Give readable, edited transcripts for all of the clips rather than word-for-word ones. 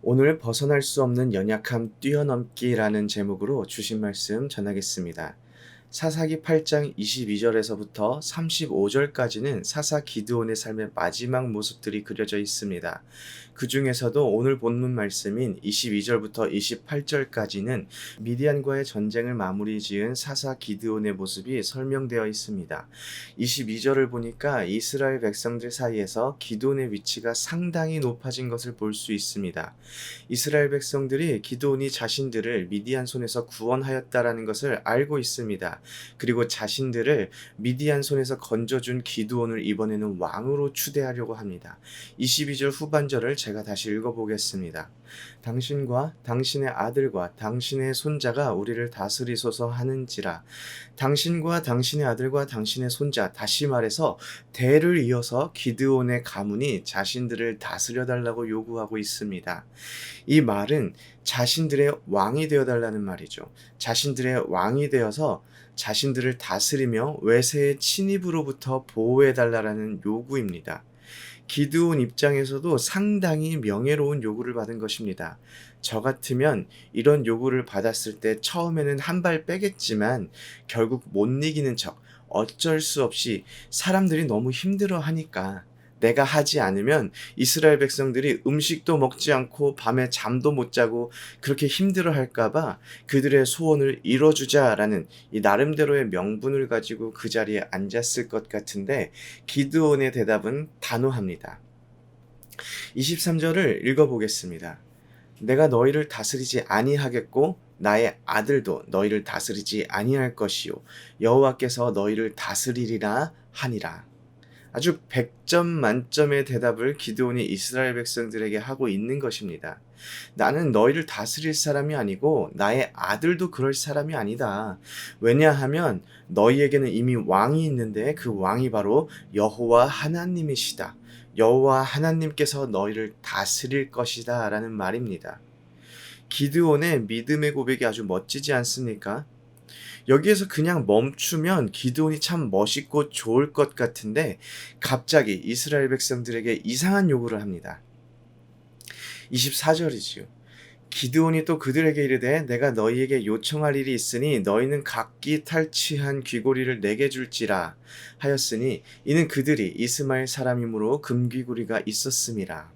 오늘 벗어날 수 없는 연약함 뛰어넘기라는 제목으로 주신 말씀 전하겠습니다. 사사기 8장 22절에서부터 35절까지는 사사 기드온의 삶의 마지막 모습들이 그려져 있습니다. 그 중에서도 오늘 본문 말씀인 22절부터 28절까지는 미디안과의 전쟁을 마무리 지은 사사 기드온의 모습이 설명되어 있습니다. 22절을 보니까 이스라엘 백성들 사이에서 기드온의 위치가 상당히 높아진 것을 볼 수 있습니다. 이스라엘 백성들이 기드온이 자신들을 미디안 손에서 구원하였다라는 것을 알고 있습니다. 그리고 자신들을 미디안 손에서 건져준 기드온을 이번에는 왕으로 추대하려고 합니다. 22절 후반절을 제가 다시 읽어보겠습니다. 당신과 당신의 아들과 당신의 손자가 우리를 다스리소서 하는지라. 당신과 당신의 아들과 당신의 손자, 다시 말해서 대를 이어서 기드온의 가문이 자신들을 다스려달라고 요구하고 있습니다. 이 말은 자신들의 왕이 되어달라는 말이죠. 자신들의 왕이 되어서 자신들을 다스리며 외세의 침입으로부터 보호해달라는 요구입니다. 기드온 입장에서도 상당히 명예로운 요구를 받은 것입니다. 저 같으면 이런 요구를 받았을 때 처음에는 한 발 빼겠지만 결국 못 이기는 척 어쩔 수 없이 사람들이 너무 힘들어 하니까 내가 하지 않으면 이스라엘 백성들이 음식도 먹지 않고 밤에 잠도 못 자고 그렇게 힘들어 할까봐 그들의 소원을 이뤄주자라는 이 나름대로의 명분을 가지고 그 자리에 앉았을 것 같은데 기드온의 대답은 단호합니다. 23절을 읽어보겠습니다. 내가 너희를 다스리지 아니하겠고 나의 아들도 너희를 다스리지 아니할 것이요 여호와께서 너희를 다스리리라 하니라. 아주 100점 만점의 대답을 기드온이 이스라엘 백성들에게 하고 있는 것입니다. 나는 너희를 다스릴 사람이 아니고 나의 아들도 그럴 사람이 아니다. 왜냐하면 너희에게는 이미 왕이 있는데 그 왕이 바로 여호와 하나님이시다. 여호와 하나님께서 너희를 다스릴 것이다 라는 말입니다. 기드온의 믿음의 고백이 아주 멋지지 않습니까? 여기에서 그냥 멈추면 기드온이 참 멋있고 좋을 것 같은데 갑자기 이스라엘 백성들에게 이상한 요구를 합니다. 24절이지요. 기드온이 또 그들에게 이르되 내가 너희에게 요청할 일이 있으니 너희는 각기 탈취한 귀고리를 내게 줄지라 하였으니 이는 그들이 이스마엘 사람이므로 금귀고리가 있었음이라.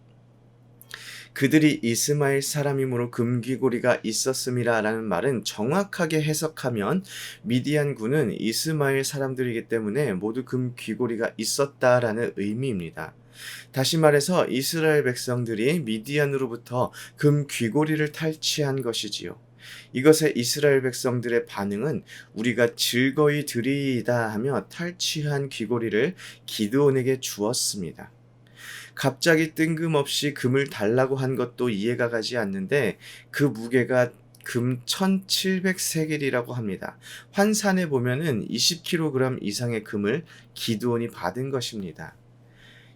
그들이 이스마엘 사람이므로 금귀고리가 있었음이라 라는 말은 정확하게 해석하면 미디안군은 이스마엘 사람들이기 때문에 모두 금귀고리가 있었다라는 의미입니다. 다시 말해서 이스라엘 백성들이 미디안으로부터 금귀고리를 탈취한 것이지요. 이것에 이스라엘 백성들의 반응은 우리가 즐거이 드리이다 하며 탈취한 귀고리를 기드온에게 주었습니다. 갑자기 뜬금없이 금을 달라고 한 것도 이해가 가지 않는데 그 무게가 금 1700세겔이라고 합니다. 환산해 보면은 20kg 이상의 금을 기드온이 받은 것입니다.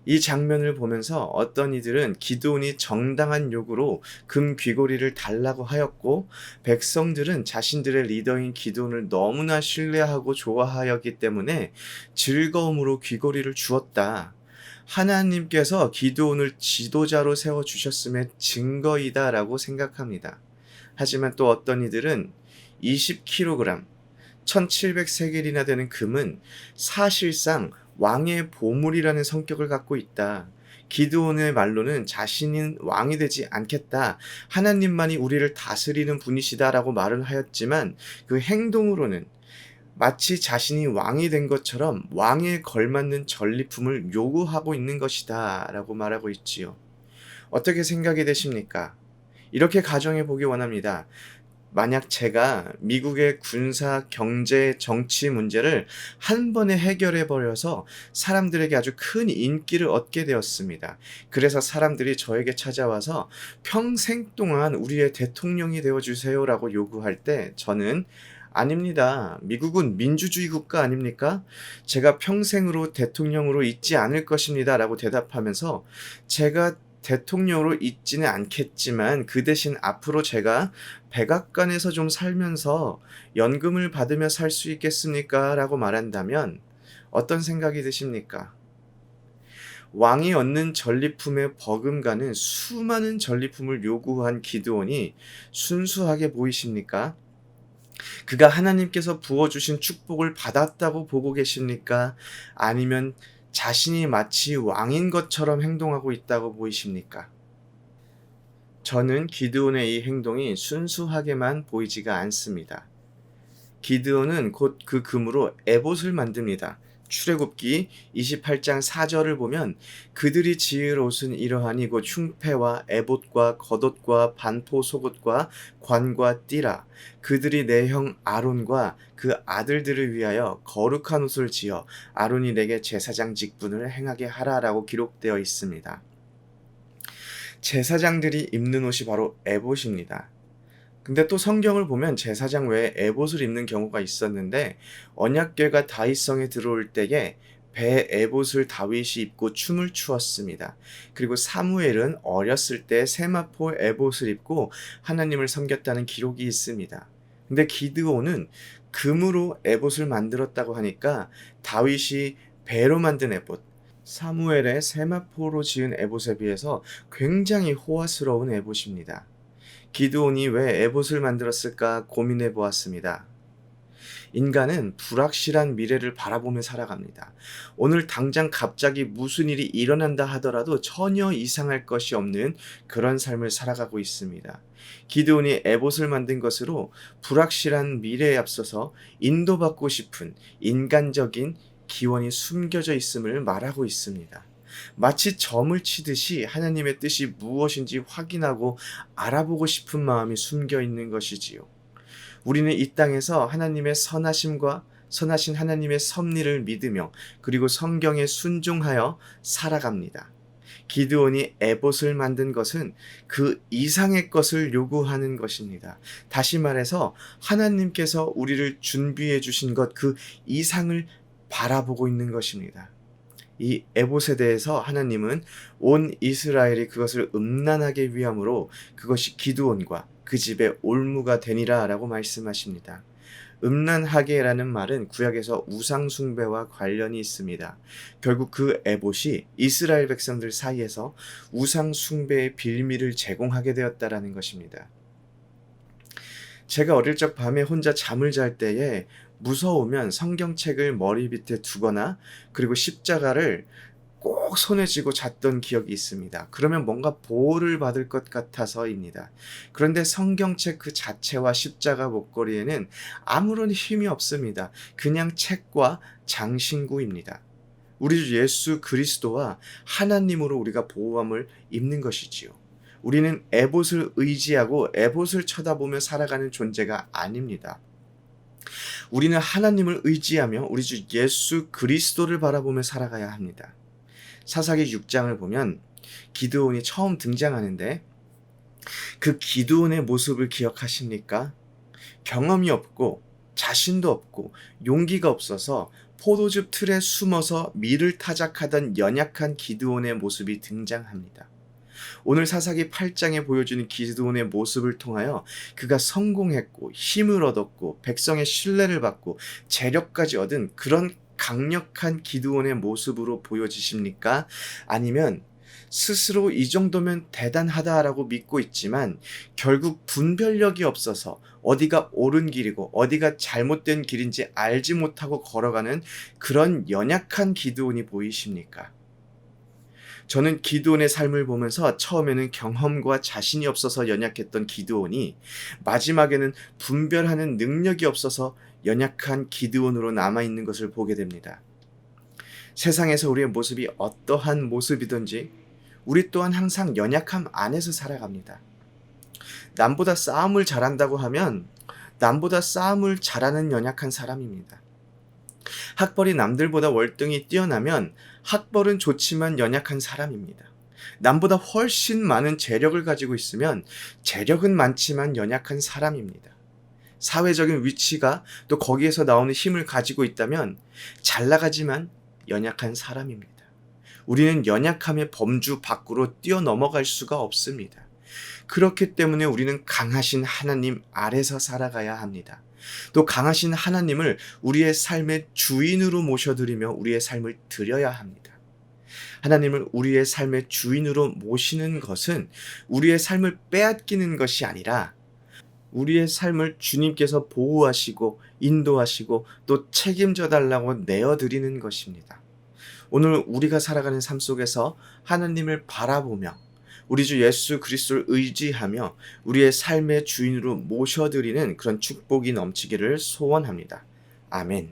이 장면을 보면서 어떤 이들은 기드온이 정당한 요구로 금 귀고리를 달라고 하였고 백성들은 자신들의 리더인 기드온을 너무나 신뢰하고 좋아하였기 때문에 즐거움으로 귀고리를 주었다. 하나님께서 기드온을 지도자로 세워주셨음의 증거이다라고 생각합니다. 하지만 또 어떤 이들은 20kg, 1700세겔이나 되는 금은 사실상 왕의 보물이라는 성격을 갖고 있다. 기드온의 말로는 자신은 왕이 되지 않겠다. 하나님만이 우리를 다스리는 분이시다라고 말을 하였지만 그 행동으로는 마치 자신이 왕이 된 것처럼 왕에 걸맞는 전리품을 요구하고 있는 것이다 라고 말하고 있지요. 어떻게 생각이 되십니까? 이렇게 가정해 보기 원합니다. 만약 제가 미국의 군사, 경제, 정치 문제를 한 번에 해결해 버려서 사람들에게 아주 큰 인기를 얻게 되었습니다. 그래서 사람들이 저에게 찾아와서 평생 동안 우리의 대통령이 되어 주세요라고 요구할 때 저는 아닙니다. 미국은 민주주의 국가 아닙니까? 제가 평생으로 대통령으로 있지 않을 것입니다. 라고 대답하면서 제가 대통령으로 있지는 않겠지만 그 대신 앞으로 제가 백악관에서 좀 살면서 연금을 받으며 살 수 있겠습니까? 라고 말한다면 어떤 생각이 드십니까? 왕이 얻는 전리품에 버금가는 수많은 전리품을 요구한 기드온이 순수하게 보이십니까? 그가 하나님께서 부어주신 축복을 받았다고 보고 계십니까? 아니면 자신이 마치 왕인 것처럼 행동하고 있다고 보이십니까? 저는 기드온의 이 행동이 순수하게만 보이지가 않습니다. 기드온은 곧 그 금으로 에봇을 만듭니다. 출애굽기 28장 4절을 보면 그들이 지을 옷은 이러하니 곧 흉패와 에봇과 겉옷과 반포 속옷과 관과 띠라. 그들이 내 형 아론과 그 아들들을 위하여 거룩한 옷을 지어 아론이 내게 제사장 직분을 행하게 하라라고 기록되어 있습니다. 제사장들이 입는 옷이 바로 에봇입니다. 근데 또 성경을 보면 제사장 외에 에봇을 입는 경우가 있었는데 언약궤가 다윗성에 들어올 때에 배 에봇을 다윗이 입고 춤을 추었습니다. 그리고 사무엘은 어렸을 때 세마포 에봇을 입고 하나님을 섬겼다는 기록이 있습니다. 근데 기드온은 금으로 에봇을 만들었다고 하니까 다윗이 배로 만든 에봇, 사무엘의 세마포로 지은 에봇에 비해서 굉장히 호화스러운 에봇입니다. 기드온이 왜 에봇을 만들었을까 고민해 보았습니다. 인간은 불확실한 미래를 바라보며 살아갑니다. 오늘 당장 갑자기 무슨 일이 일어난다 하더라도 전혀 이상할 것이 없는 그런 삶을 살아가고 있습니다. 기드온이 에봇을 만든 것으로 불확실한 미래에 앞서서 인도받고 싶은 인간적인 기원이 숨겨져 있음을 말하고 있습니다. 마치 점을 치듯이 하나님의 뜻이 무엇인지 확인하고 알아보고 싶은 마음이 숨겨 있는 것이지요. 우리는 이 땅에서 하나님의 선하신 하나님의 섭리를 믿으며 그리고 성경에 순종하여 살아갑니다. 기드온이 에봇을 만든 것은 그 이상의 것을 요구하는 것입니다. 다시 말해서 하나님께서 우리를 준비해 주신 것 그 이상을 바라보고 있는 것입니다. 이 에봇에 대해서 하나님은 온 이스라엘이 그것을 음란하게 위함으로 그것이 기드온과 그 집의 올무가 되니라 라고 말씀하십니다. 음란하게라는 말은 구약에서 우상숭배와 관련이 있습니다. 결국 그 에봇이 이스라엘 백성들 사이에서 우상숭배의 빌미를 제공하게 되었다라는 것입니다. 제가 어릴 적 밤에 혼자 잠을 잘 때에 무서우면 성경책을 머리 밑에 두거나 그리고 십자가를 꼭 손에 쥐고 잤던 기억이 있습니다. 그러면 뭔가 보호를 받을 것 같아서입니다. 그런데 성경책 그 자체와 십자가 목걸이에는 아무런 힘이 없습니다. 그냥 책과 장신구입니다. 우리 주 예수 그리스도와 하나님으로 우리가 보호함을 입는 것이지요. 우리는 에봇을 의지하고 에봇을 쳐다보며 살아가는 존재가 아닙니다. 우리는 하나님을 의지하며 우리 주 예수 그리스도를 바라보며 살아가야 합니다. 사사기 6장을 보면 기드온이 처음 등장하는데 그 기드온의 모습을 기억하십니까? 경험이 없고 자신도 없고 용기가 없어서 포도즙 틀에 숨어서 밀을 타작하던 연약한 기드온의 모습이 등장합니다. 오늘 사사기 8장에 보여주는 기드온의 모습을 통하여 그가 성공했고 힘을 얻었고 백성의 신뢰를 받고 재력까지 얻은 그런 강력한 기드온의 모습으로 보여지십니까? 아니면 스스로 이 정도면 대단하다라고 믿고 있지만 결국 분별력이 없어서 어디가 옳은 길이고 어디가 잘못된 길인지 알지 못하고 걸어가는 그런 연약한 기드온이 보이십니까? 저는 기드온의 삶을 보면서 처음에는 경험과 자신이 없어서 연약했던 기드온이 마지막에는 분별하는 능력이 없어서 연약한 기드온으로 남아있는 것을 보게 됩니다. 세상에서 우리의 모습이 어떠한 모습이든지 우리 또한 항상 연약함 안에서 살아갑니다. 남보다 싸움을 잘한다고 하면 남보다 싸움을 잘하는 연약한 사람입니다. 학벌이 남들보다 월등히 뛰어나면 학벌은 좋지만 연약한 사람입니다. 남보다 훨씬 많은 재력을 가지고 있으면 재력은 많지만 연약한 사람입니다. 사회적인 위치가 또 거기에서 나오는 힘을 가지고 있다면 잘 나가지만 연약한 사람입니다. 우리는 연약함의 범주 밖으로 뛰어넘어갈 수가 없습니다. 그렇기 때문에 우리는 강하신 하나님 아래서 살아가야 합니다. 또 강하신 하나님을 우리의 삶의 주인으로 모셔드리며 우리의 삶을 드려야 합니다. 하나님을 우리의 삶의 주인으로 모시는 것은 우리의 삶을 빼앗기는 것이 아니라 우리의 삶을 주님께서 보호하시고 인도하시고 또 책임져 달라고 내어드리는 것입니다. 오늘 우리가 살아가는 삶 속에서 하나님을 바라보며 우리 주 예수 그리스도를 의지하며 우리의 삶의 주인으로 모셔드리는 그런 축복이 넘치기를 소원합니다. 아멘.